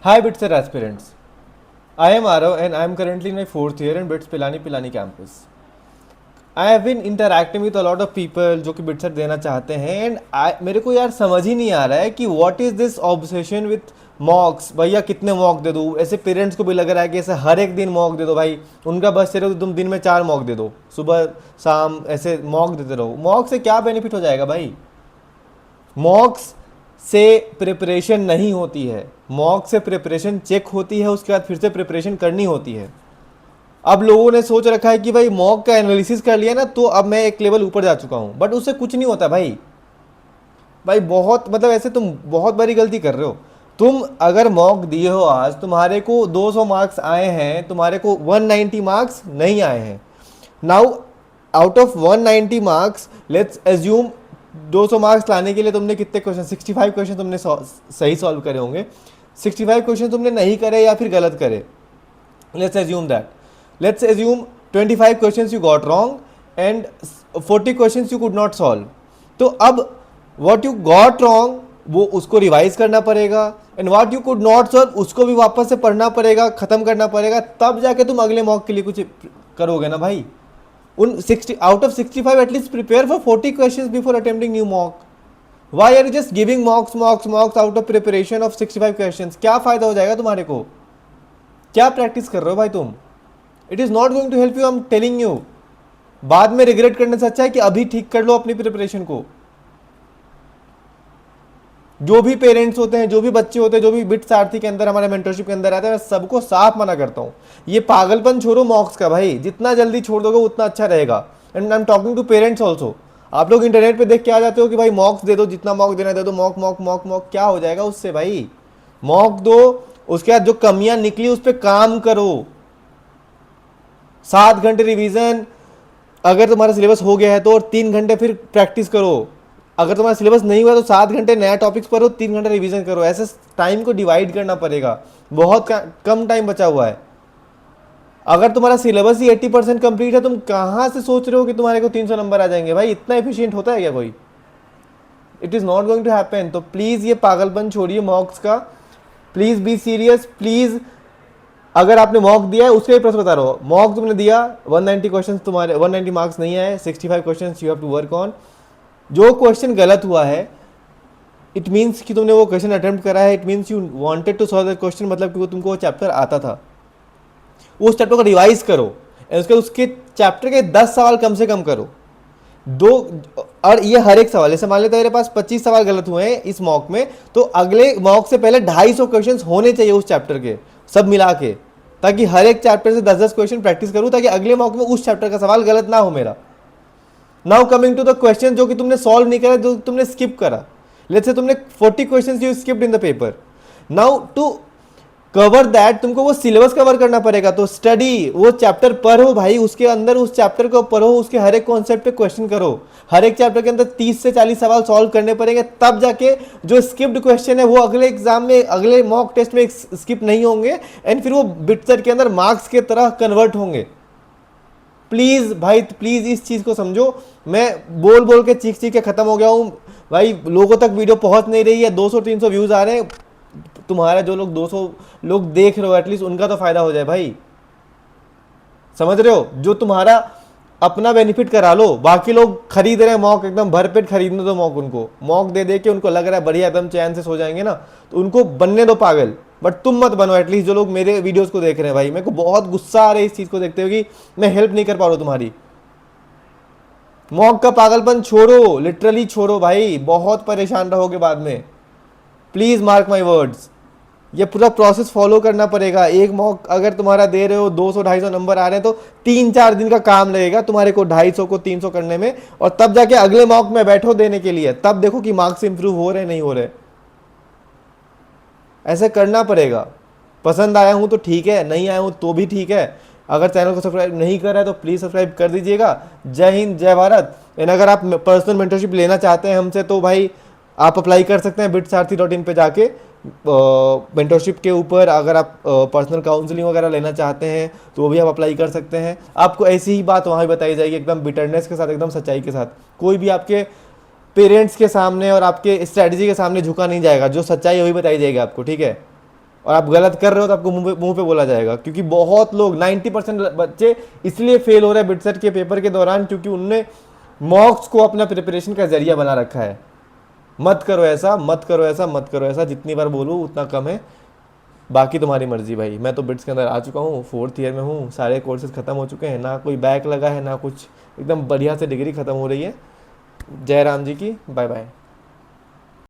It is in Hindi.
Hi Bits aspirants. I am Arav and I am currently in my fourth year in Bits Pilani campus. I have been interacting with a lot of people जो कि बिट्सर देना चाहते हैं एंड मेरे को यार समझ ही नहीं आ रहा है कि what is this obsession with मॉक्स। भैया कितने मॉक दे दूँ? ऐसे पेरेंट्स को भी लग रहा है कि ऐसे हर एक दिन मॉक दे दो भाई। उनका बस चले तो तुम दिन में 4 मॉक दे दो, सुबह शाम ऐसे मॉक देते रहो। मॉक से क्या बेनिफिट हो जाएगा भाई? मॉक्स से प्रिपरेशन नहीं होती है, मॉक से प्रिपरेशन चेक होती है, उसके बाद फिर से प्रिपरेशन करनी होती है। अब लोगों ने सोच रखा है कि भाई मॉक का एनालिसिस कर लिया ना तो अब मैं एक लेवल ऊपर जा चुका हूं, बट उससे कुछ नहीं होता भाई। भाई बहुत मतलब ऐसे तुम बहुत बड़ी गलती कर रहे हो। तुम अगर मॉक दिए हो, आज तुम्हारे को 200 मार्क्स आए हैं, तुम्हारे को 190 मार्क्स नहीं आए हैं। Now out of 190 marks let's assume 200 marks लाने के लिए तुमने कितने क्वेश्चन, 65 क्वेश्चन तुमने सही सॉल्व करे होंगे। 65 क्वेश्चन तुमने नहीं करे या फिर गलत करे। Let's assume that, let's assume 25 questions you got wrong and 40 questions you could not solve. तो अब व्हाट यू गॉट रॉन्ग वो उसको रिवाइज करना पड़ेगा and what you could not solve उसको भी वापस से पढ़ना पड़ेगा, खत्म करना पड़ेगा, तब जाके तुम अगले मॉक के लिए कुछ करोगे ना भाई। उन 60 out of 65 at least prepare for 40 questions before attempting new mock. Why are you just giving mocks mocks mocks out of preparation of 65 questions? क्या फायदा हो जाएगा तुम्हारे को? क्या प्रैक्टिस कर रहे हो भाई तुम? It is not going to help you, I am telling you. बाद में रिग्रेट करने से अच्छा है कि अभी ठीक कर लो अपनी प्रिपरेशन को। जो भी पेरेंट्स होते हैं, जो भी बच्चे होते हैं, जो भी बिट सारथी के अंदर हमारे मेंटरशिप के अंदर आते हैं, मैं सबको साफ मना करता हूँ, ये पागलपन छोड़ो मॉक्स का भाई। जितना जल्दी छोड़ दोगे उतना अच्छा रहेगा। And I am talking to parents also. आप लोग इंटरनेट पे देख के आ जाते हो कि भाई मॉक्स दे दो, जितना मॉक देना दे दो, मॉक मॉक मॉक मॉक। क्या हो जाएगा उससे भाई? मॉक दो, उसके बाद जो कमियां निकली उस पर काम करो। 7 घंटे रिवीजन अगर तुम्हारा सिलेबस हो गया है तो, और 3 घंटे फिर प्रैक्टिस करो। अगर तुम्हारा सिलेबस नहीं हुआ तो 7 घंटे नया टॉपिक्स पढ़ो, 3 घंटे रिवीजन करो। ऐसे टाइम को डिवाइड करना पड़ेगा, बहुत कम टाइम बचा हुआ है। अगर तुम्हारा सिलेबस ही 80% कंप्लीट है, तुम कहां से सोच रहे हो कि तुम्हारे को 300 नंबर आ जाएंगे भाई? इतना एफिशिएंट होता है क्या कोई? It is not going to happen. तो प्लीज ये पागलपन छोड़िए मॉक्स का, प्लीज बी सीरियस प्लीज। अगर आपने मॉक दिया है उसके प्रश्न बता रहा हो। मॉक तुमने दिया, 190 क्वेश्चन तुम्हारे 190 मार्क्स नहीं आए, 65 question you have to work on. जो क्वेश्चन गलत हुआ है इट मीन्स कि तुमने वो क्वेश्चन अटेम्प्ट करा है, it means you wanted to solve that question, मतलब कि वो तुमको वो चैप्टर आता था। उस चैप्टर को रिवाइज करो, उसके चैप्टर के 10 सवाल कम से कम करो। दो, और ये हर एक सवाल, जैसे मान लेते तेरे पास 25 सवाल गलत हुए हैं इस मॉक में, तो अगले मॉक से पहले 250 क्वेश्चन होने चाहिए उस चैप्टर के सब मिला के, ताकि हर एक चैप्टर से 10-10 क्वेश्चन प्रैक्टिस करूं, ताकि अगले मॉक में उस चैप्टर का सवाल गलत ना हो मेरा। Now coming to the question जो कि तुमने सॉल्व नहीं करा, जो तुमने स्किप करा। लेट्स से तुमने 40 questions you skipped in the paper. Now to cover that तुमको वो सिलेबस कवर करना पड़ेगा। तो स्टडी, वो चैप्टर पढ़ो भाई, उसके अंदर उस चैप्टर को पढ़ो, उसके हर एक कॉन्सेप्ट पे क्वेश्चन करो। हर एक चैप्टर के अंदर 30 से 40 सवाल सॉल्व करने पड़ेंगे, तब जाके जो स्किप्ड क्वेश्चन है वो अगले एग्जाम में, अगले मॉक टेस्ट में स्किप नहीं होंगे एंड फिर वो बिटसेट के अंदर मार्क्स के तरह कन्वर्ट होंगे। प्लीज भाई प्लीज इस चीज को समझो। मैं बोल बोल के चीख चीख के खत्म हो गया हूं भाई, लोगों तक वीडियो पहुंच नहीं रही है, 200-300 व्यूज आ रहे हैं। तुम्हारा जो लोग 200 लोग देख रहे हो एटलीस्ट उनका तो फायदा हो जाए भाई। समझ रहे हो? जो तुम्हारा अपना बेनिफिट करा लो, बाकी लोग खरीद रहे हैं मॉक, एकदम भरपेट खरीदने दो मॉक। उनको मॉक दे दे के उनको लग रहा है बढ़िया एकदम चैन से सो जाएंगे ना, तो उनको बनने दो पागल। बट तुम मत बनो एटलीस्ट, जो लोग मेरे वीडियोस को देख रहे हैं भाई। मेरे को बहुत गुस्सा आ रहा है इस चीज को देखते हुए कि मैं हेल्प नहीं कर पा रहा हूं तुम्हारी। मॉक का पागलपन छोड़ो, लिटरली छोड़ो भाई, बहुत परेशान रहोगे बाद में। प्लीज मार्क माई वर्ड्स, ये पूरा प्रोसेस फॉलो करना पड़ेगा। एक मॉक अगर तुम्हारा दे रहे हो 200-250 नंबर आ रहे हैं तो 3-4 दिन का काम लगेगा तुम्हारे को 250 को 300 करने में, और तब जाके अगले मॉक में बैठो देने के लिए, तब देखो कि मार्क्स इंप्रूव हो रहे नहीं हो रहे। ऐसे करना पड़ेगा। पसंद आया हूं तो ठीक है, नहीं आया हूं तो भी ठीक है। अगर चैनल को सब्सक्राइब नहीं कर रहा है तो प्लीज़ सब्सक्राइब कर दीजिएगा। जय हिंद, जय भारत। एंड अगर आप पर्सनल मेंटरशिप लेना चाहते हैं हमसे तो भाई आप अप्लाई कर सकते हैं bitsarathy.in पे जाके मेंटरशिप के ऊपर। अगर आप पर्सनल काउंसलिंग वगैरह लेना चाहते हैं तो वो भी आप अप्लाई कर सकते हैं। आपको ऐसी ही बात वहाँ भी बताई जाएगी, एकदम बिटरनेस के साथ, एकदम सच्चाई के साथ। कोई भी आपके पेरेंट्स के सामने और आपके स्ट्रेटजी के सामने झुका नहीं जाएगा, जो सच्चाई है वही बताई जाएगी आपको, ठीक है? और आप गलत कर रहे हो तो आपको मुंह पे बोला जाएगा, क्योंकि बहुत लोग 90% बच्चे इसलिए फेल हो रहे हैं बिटसेट के पेपर के दौरान क्योंकि उनने मॉक्स को अपना प्रिपरेशन का जरिया बना रखा है। मत करो ऐसा, मत करो ऐसा, मत करो ऐसा, जितनी बार बोलूँ उतना कम है। बाकी तुम्हारी मर्जी भाई। मैं तो बिट्स के अंदर आ चुका हूँ, 4th ईयर में हूँ, सारे कोर्सेज खत्म हो चुके हैं, ना कोई बैक लगा है ना कुछ, एकदम बढ़िया से डिग्री खत्म हो रही है। जय राम जी की, बाय बाय।